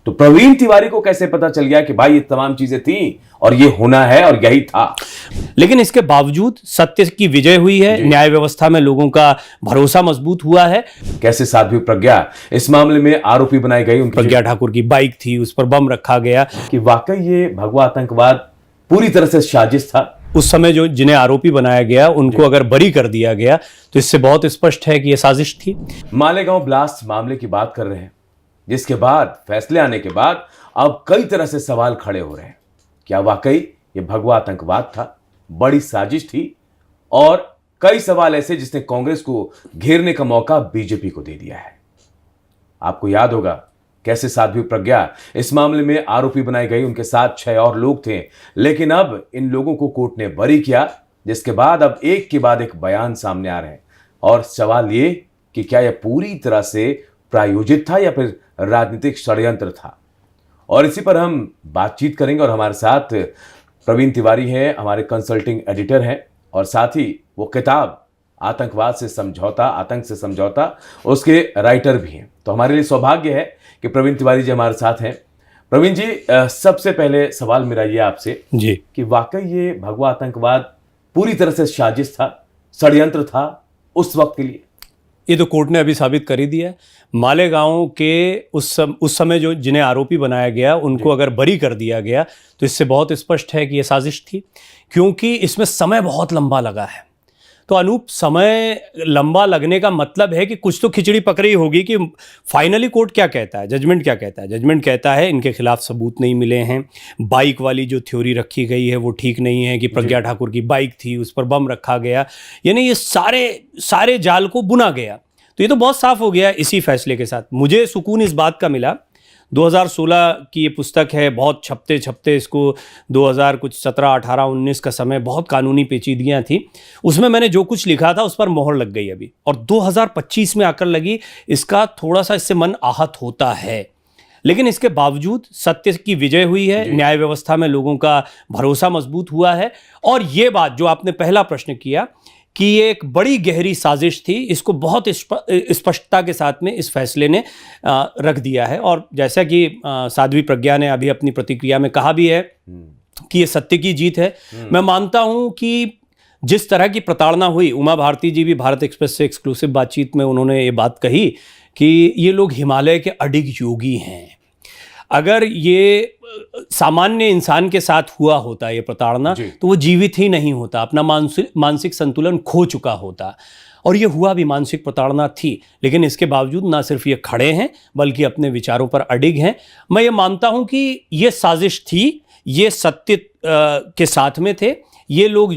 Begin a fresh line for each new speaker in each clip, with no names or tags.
तो प्रवीण तिवारी को कैसे पता चल गया कि भाई ये तमाम चीजें थी और ये होना है और यही था?
लेकिन इसके बावजूद सत्य की विजय हुई है, न्याय व्यवस्था में लोगों का भरोसा मजबूत हुआ है।
कैसे साध्वी प्रज्ञा इस मामले में आरोपी बनाई गई? उनकी
प्रज्ञा ठाकुर की बाइक थी, उस पर बम रखा गया
कि वाकई ये भगवा आतंकवाद पूरी तरह से साजिश था।
उस समय जो जिन्हें आरोपी बनाया गया उनको अगर बरी कर दिया गया तो इससे बहुत स्पष्ट है कि यह साजिश थी।
मालेगांव ब्लास्ट मामले की बात कर रहे हैं, जिसके बाद फैसले आने के बाद अब कई तरह से सवाल खड़े हो रहे हैं। क्या वाकई ये भगवा आतंकवाद था, बड़ी साजिश थी? और कई सवाल ऐसे जिसने कांग्रेस को घेरने का मौका बीजेपी को दे दिया है। आपको याद होगा कैसे साध्वी प्रज्ञा इस मामले में आरोपी बनाई गई, उनके साथ 6 और लोग थे, लेकिन अब इन लोगों को कोर्ट ने बरी किया, जिसके बाद अब एक के बाद एक बयान सामने आ रहे हैं। और सवाल ये कि क्या यह पूरी तरह से प्रायोजित था या फिर राजनीतिक षड्यंत्र था? और इसी पर हम बातचीत करेंगे। और हमारे साथ प्रवीण तिवारी हैं, हमारे कंसल्टिंग एडिटर हैं, और साथ ही वो किताब आतंकवाद से समझौता, आतंक से समझौता, उसके राइटर भी हैं। तो हमारे लिए सौभाग्य है कि प्रवीण तिवारी जी हमारे साथ हैं। प्रवीण जी, सबसे पहले सवाल मेरा ये आपसे
जी
कि वाकई ये भगवा आतंकवाद पूरी तरह से साजिश था, षड्यंत्र था उस वक्त के लिए?
ये तो कोर्ट ने अभी साबित कर ही दिया है। मालेगांव के उस समय जो जिन्हें आरोपी बनाया गया उनको अगर बरी कर दिया गया तो इससे बहुत स्पष्ट है कि यह साजिश थी, क्योंकि इसमें समय बहुत लंबा लगा है। तो अनूप, समय लंबा लगने का मतलब है कि कुछ तो खिचड़ी पकड़ी होगी कि फाइनली कोर्ट क्या कहता है, जजमेंट क्या कहता है। जजमेंट कहता है इनके खिलाफ सबूत नहीं मिले हैं, बाइक वाली जो थ्योरी रखी गई है वो ठीक नहीं है कि प्रज्ञा ठाकुर की बाइक थी, उस पर बम रखा गया, यानी ये सारे जाल को बुना गया। तो ये तो बहुत साफ हो गया इसी फैसले के साथ। मुझे सुकून इस बात का मिला, 2016 की ये पुस्तक है, बहुत छपते इसको 2000 कुछ 17, 18, 19 का समय, बहुत कानूनी पेचीदगियाँ थी। उसमें मैंने जो कुछ लिखा था उस पर मोहर लग गई अभी, और 2025 में आकर लगी। इसका थोड़ा सा इससे मन आहत होता है, लेकिन इसके बावजूद सत्य की विजय हुई है, न्याय व्यवस्था में लोगों का भरोसा मजबूत हुआ है। और ये बात जो आपने पहला प्रश्न किया कि ये एक बड़ी गहरी साजिश थी, इसको बहुत स्पष्टता के साथ में इस फैसले ने रख दिया है। और जैसा कि साध्वी प्रज्ञा ने अभी अपनी प्रतिक्रिया में कहा भी है कि ये सत्य की जीत है। मैं मानता हूं कि जिस तरह की प्रताड़ना हुई, उमा भारती जी भी भारत एक्सप्रेस से एक्सक्लूसिव बातचीत में उन्होंने ये बात कही कि ये लोग हिमालय के अडिग योगी हैं। अगर ये सामान्य इंसान के साथ हुआ होता ये प्रताड़ना तो वो जीवित ही नहीं होता, अपना मानसिक संतुलन खो चुका होता। और ये हुआ भी, मानसिक प्रताड़ना थी, लेकिन इसके बावजूद ना सिर्फ ये खड़े हैं बल्कि अपने विचारों पर अडिग हैं। मैं ये मानता हूं कि ये साजिश थी, ये सत्य के साथ में थे, ये लोग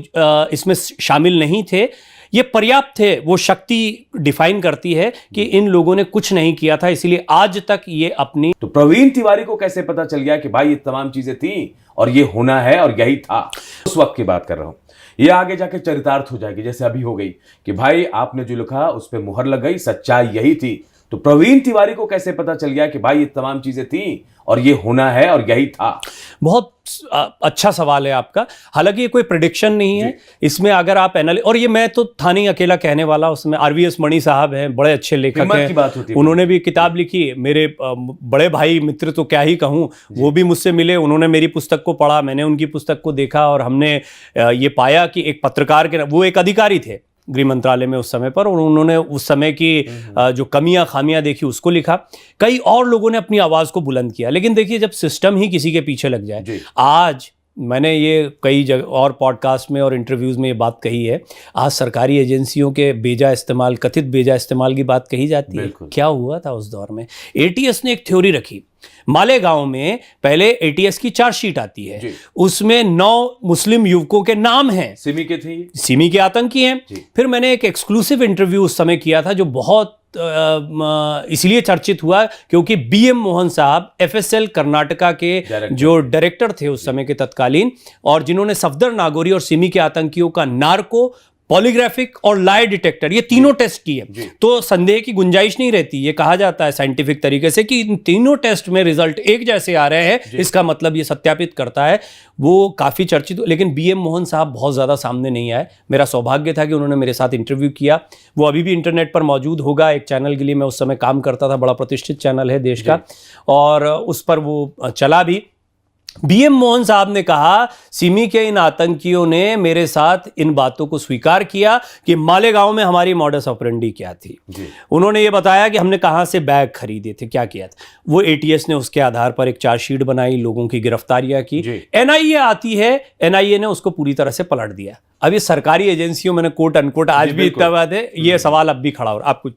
इसमें शामिल नहीं थे, ये पर्याप्त है। वो शक्ति डिफाइन करती है कि इन लोगों ने कुछ नहीं किया था, इसलिए आज तक ये अपनी।
तो प्रवीण तिवारी को कैसे पता चल गया कि भाई ये तमाम चीजें थी और ये होना है और यही था? उस वक्त की बात कर रहा हूं। ये आगे जाके चरितार्थ हो जाएगी, जैसे अभी हो गई कि भाई आपने जो लिखा उस पर मुहर लग गई, सच्चाई यही थी। तो प्रवीण तिवारी को कैसे पता चल गया कि भाई ये तमाम चीजें थी और ये होना है और यही था?
बहुत अच्छा सवाल है आपका। हालांकि ये कोई प्रेडिक्शन नहीं है, इसमें अगर आप और ये मैं तो था नहीं अकेला कहने वाला, उसमें RVS मणि साहब हैं, बड़े अच्छे लेखक हैं, उन्होंने भी किताब लिखी। मेरे बड़े भाई मित्र तो क्या ही कहूँ, वो भी मुझसे मिले, उन्होंने मेरी पुस्तक को पढ़ा, मैंने उनकी पुस्तक को देखा, और हमने ये पाया कि एक पत्रकार के, वो एक अधिकारी थे गृह मंत्रालय में उस समय पर, और उन्होंने उस समय की जो कमियां खामियां देखी उसको लिखा। कई और लोगों ने अपनी आवाज़ को बुलंद किया। लेकिन देखिए, जब सिस्टम ही किसी के पीछे लग जाए, आज मैंने ये कई जगह और पॉडकास्ट में और इंटरव्यूज़ में ये बात कही है, आज सरकारी एजेंसियों के बेजा इस्तेमाल, कथित बेजा इस्तेमाल की बात कही जाती है। क्या हुआ था उस दौर में? ATS ने एक थ्योरी रखी। मालेगांव में पहले ATS की चार्जशीट आती है, उसमें 9 मुस्लिम युवकों के नाम हैं,
सिमी के थे,
सिमी के आतंकी हैं। फिर मैंने एक एक्सक्लूसिव इंटरव्यू उस समय किया था जो बहुत इसलिए चर्चित हुआ क्योंकि BM मोहन साहब FSL कर्नाटका के जो डायरेक्टर थे उस समय के तत्कालीन, और जिन्होंने सफदर नागोरी और सिमी के आतंकियों का नार्को पॉलीग्राफिक और लाई डिटेक्टर, ये तीनों टेस्ट किए तो संदेह की गुंजाइश नहीं रहती। ये कहा जाता है साइंटिफिक तरीके से कि इन तीनों टेस्ट में रिजल्ट एक जैसे आ रहे हैं, इसका मतलब ये सत्यापित करता है। वो काफी चर्चित, लेकिन बीएम मोहन साहब बहुत ज्यादा सामने नहीं आए। मेरा सौभाग्य था कि उन्होंने मेरे साथ इंटरव्यू किया, वो अभी भी इंटरनेट पर मौजूद होगा। एक चैनल के लिए मैं उस समय काम करता था, बड़ा प्रतिष्ठित चैनल है देश का, और उस पर वो चला भी। बीएम मोहन साहब ने कहा सिमी के इन आतंकियों ने मेरे साथ इन बातों को स्वीकार किया कि मालेगांव में हमारी मॉडस ऑपरेंडी क्या थी। उन्होंने ये बताया कि हमने कहां से बैग खरीदे थे, क्या किया था। वो एटीएस ने उसके आधार पर एक चार्जशीट बनाई, लोगों की गिरफ्तारियां की। एनआईए आती है, एनआईए ने उसको पूरी तरह से पलट दिया। अब ये सरकारी एजेंसियों, मैंने कोट अनकोट आज भी इतना बात है, ये सवाल अब भी खड़ा हो रहा। आप कुछ